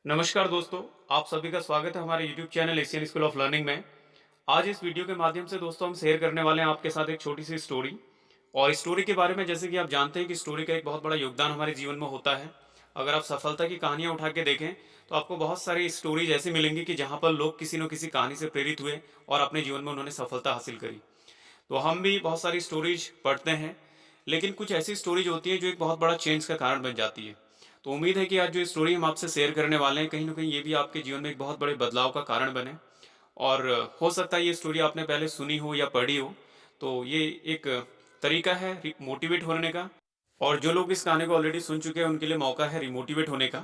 नमस्कार दोस्तों, आप सभी का स्वागत है हमारे YouTube channel Asian school of learning में। आज इस वीडियो के माध्यम से दोस्तों हम शेयर करने वाले हैं आपके साथ एक छोटी सी स्टोरी। और स्टोरी के बारे में जैसे कि आप जानते हैं कि स्टोरी का एक बहुत बड़ा योगदान हमारे जीवन में होता है। अगर आप सफलता की कहानियाँ उठा के देखें तो आपको बहुत सारी स्टोरीज ऐसी मिलेंगी कि जहाँ पर लोग किसी न किसी कहानी से प्रेरित हुए और अपने जीवन में उन्होंने सफलता हासिल करी। तो हम भी बहुत सारी स्टोरीज पढ़ते हैं, लेकिन कुछ ऐसी स्टोरीज होती हैं जो एक बहुत बड़ा चेंज का कारण बन जाती है। तो उम्मीद है कि आज जो स्टोरी हम आपसे शेयर करने वाले हैं, कहीं न कहीं ये भी आपके जीवन में एक बहुत बड़े बदलाव का कारण बने। और हो सकता है ये स्टोरी आपने पहले सुनी हो या पढ़ी हो, तो ये एक तरीका है मोटिवेट होने का। और जो लोग इस कहानी को ऑलरेडी सुन चुके हैं, उनके लिए मौका है रिमोटिवेट होने का।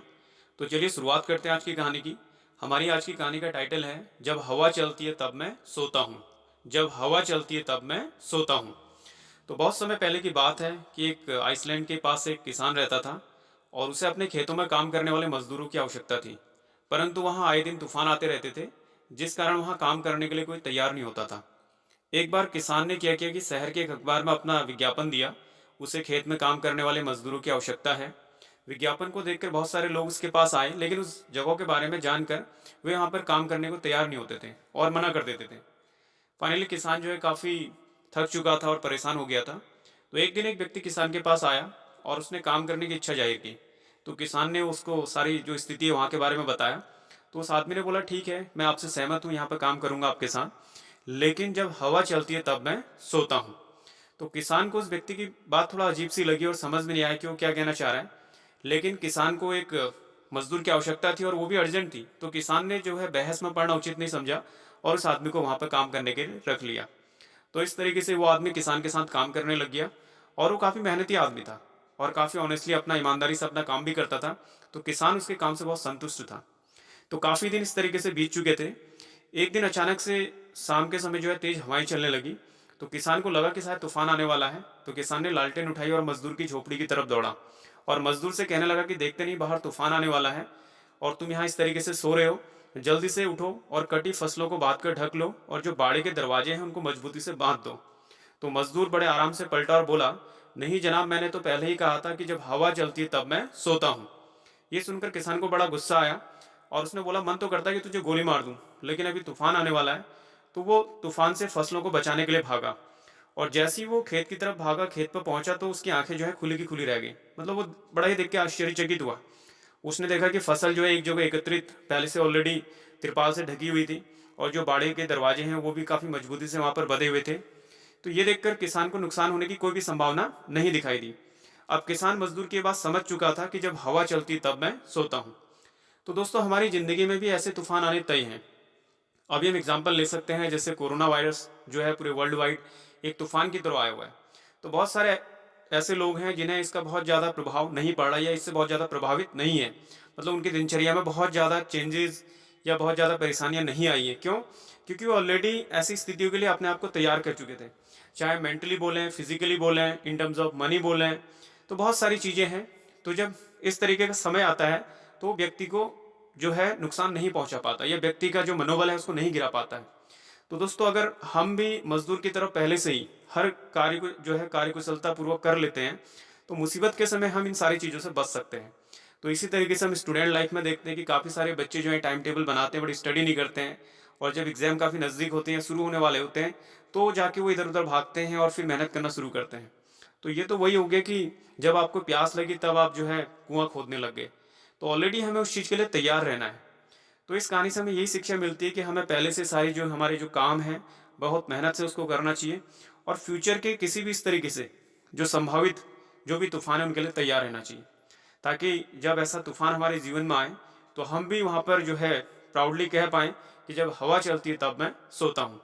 तो चलिए शुरुआत करते हैं आज की कहानी की। हमारी आज की कहानी का टाइटल है, जब हवा चलती है तब मैं सोता हूँ। जब हवा चलती है तब मैं सोता हूँ। तो बहुत समय पहले की बात है कि एक आइसलैंड के पास एक किसान रहता था और उसे अपने खेतों में काम करने वाले मजदूरों की आवश्यकता थी। परंतु वहाँ आए दिन तूफान आते रहते थे, जिस कारण वहाँ काम करने के लिए कोई तैयार नहीं होता था। एक बार किसान ने क्या किया कि शहर के एक अखबार में अपना विज्ञापन दिया, उसे खेत में काम करने वाले मजदूरों की आवश्यकता है। विज्ञापन को देखकर बहुत सारे लोग उसके पास आए, लेकिन उस जगहों के बारे में जानकर वे वहाँ पर काम करने को तैयार नहीं होते थे और मना कर देते थे। फाइनली किसान जो है काफ़ी थक चुका था और परेशान हो गया था। तो एक दिन एक व्यक्ति किसान के पास आया और उसने काम करने की इच्छा जाहिर की। तो किसान ने उसको सारी जो स्थिति है वहाँ के बारे में बताया। तो उस आदमी ने बोला, ठीक है, मैं आपसे सहमत हूँ, यहाँ पर काम करूँगा आपके साथ, लेकिन जब हवा चलती है तब मैं सोता हूँ। तो किसान को उस व्यक्ति की बात थोड़ा अजीब सी लगी और समझ में नहीं आया कि वो क्या कहना चाह रहा है। लेकिन किसान को एक मजदूर की आवश्यकता थी और वो भी अर्जेंट थी। तो किसान ने जो है बहस में पड़ना उचित नहीं समझा और उस आदमी को वहाँ पर काम करने के लिए रख लिया। तो इस तरीके से वो आदमी किसान के साथ काम करने लग गया और वो काफ़ी मेहनती आदमी था और काफ़ी ऑनेस्टली अपना ईमानदारी से अपना काम भी करता था। तो किसान उसके काम से बहुत संतुष्ट था। तो काफ़ी दिन इस तरीके से बीत चुके थे। एक दिन अचानक से शाम के समय जो है तेज़ हवाएं चलने लगी। तो किसान को लगा कि शायद तूफान आने वाला है। तो किसान ने लालटेन उठाई और मजदूर की झोपड़ी की तरफ दौड़ा और मजदूर से कहने लगा कि देखते नहीं, बाहर तूफान आने वाला है और तुम यहाँ इस तरीके से सो रहे हो, जल्दी से उठो और कटी फसलों को बांध कर ढक लो और जो बाड़े के दरवाजे हैं उनको मजबूती से बांध दो। तो मजदूर बड़े आराम से पलटा और बोला, नहीं जनाब, मैंने तो पहले ही कहा था कि जब हवा चलती है तब मैं सोता हूँ। ये सुनकर किसान को बड़ा गुस्सा आया और उसने बोला, मन तो करता है कि तुझे गोली मार दूं, लेकिन अभी तूफान आने वाला है। तो वो तूफान से फसलों को बचाने के लिए भागा और जैसे ही वो खेत की तरफ भागा, खेत पर पहुंचा तो उसकी आंखें जो है खुली की खुली रह गई। मतलब वो बड़ा ही देख के आश्चर्यचकित हुआ। उसने देखा कि फसल जो है एक जगह एकत्रित पहले से ऑलरेडी तिरपाल से ढकी हुई थी और जो बाड़े के दरवाजे हैं वो भी काफ़ी मजबूती से वहाँ पर बंधे हुए थे। तो ये देखकर किसान को नुकसान होने की कोई भी संभावना नहीं दिखाई दी। अब किसान मजदूर की बात समझ चुका था कि जब हवा चलती तब मैं सोता हूँ। तो दोस्तों, हमारी ज़िंदगी में भी ऐसे तूफान आने तय हैं। अभी हम एग्जाम्पल ले सकते हैं, जैसे कोरोना वायरस जो है पूरे वर्ल्ड वाइड एक तूफान की तरह आया हुआ है। तो बहुत सारे ऐसे लोग हैं जिन्हें इसका बहुत ज़्यादा प्रभाव नहीं पड़ रहा या इससे बहुत ज़्यादा प्रभावित नहीं है। मतलब उनकी दिनचर्या में बहुत ज़्यादा चेंजेस या बहुत ज़्यादा परेशानियां नहीं आई हैं। क्यों? क्योंकि वो ऑलरेडी ऐसी स्थितियों के लिए अपने आप को तैयार कर चुके थे। चाहे मेंटली बोलें, फिजिकली बोलें, इन टर्म्स ऑफ मनी बोलें, तो बहुत सारी चीज़ें हैं। तो जब इस तरीके का समय आता है तो व्यक्ति को जो है नुकसान नहीं पहुंचा पाता या व्यक्ति का जो मनोबल है उसको नहीं गिरा पाता है। तो दोस्तों, अगर हम भी मजदूर की तरह पहले से ही हर कार्य को जो है कार्यकुशलता पूर्वक कर लेते हैं, तो मुसीबत के समय हम इन सारी चीज़ों से बच सकते हैं। तो इसी तरीके से हम स्टूडेंट लाइफ में देखते हैं कि काफ़ी सारे बच्चे जो है टाइम टेबल बनाते हैं, बड़ी स्टडी नहीं करते हैं और जब एग्जाम काफ़ी नज़दीक होते हैं, शुरू होने वाले होते हैं, तो जाके वो इधर उधर भागते हैं और फिर मेहनत करना शुरू करते हैं। तो ये तो वही हो गया कि जब आपको प्यास लगी तब आप जो है कुआं खोदने लग गए। तो ऑलरेडी हमें उस चीज़ के लिए तैयार रहना है। तो इस कहानी से हमें यही शिक्षा मिलती है कि हमें पहले से सारी जो हमारे जो काम हैं बहुत मेहनत से उसको करना चाहिए और फ्यूचर के किसी भी इस तरीके से जो संभावित जो भी तूफान है उनके लिए तैयार रहना चाहिए, ताकि जब ऐसा तूफान हमारे जीवन में आए तो हम भी वहाँ पर जो है प्राउडली कह पाएँ कि जब हवा चलती है तब मैं सोता हूँ।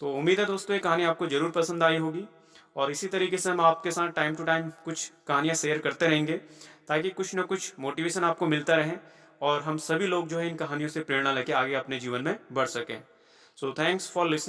तो उम्मीद है दोस्तों ये कहानी आपको ज़रूर पसंद आई होगी और इसी तरीके से हम आपके साथ टाइम टू टाइम कुछ कहानियाँ शेयर करते रहेंगे, ताकि कुछ ना कुछ मोटिवेशन आपको मिलता रहे और हम सभी लोग जो है इन कहानियों से प्रेरणा लेके आगे अपने जीवन में बढ़ सकें। So thanks for listening.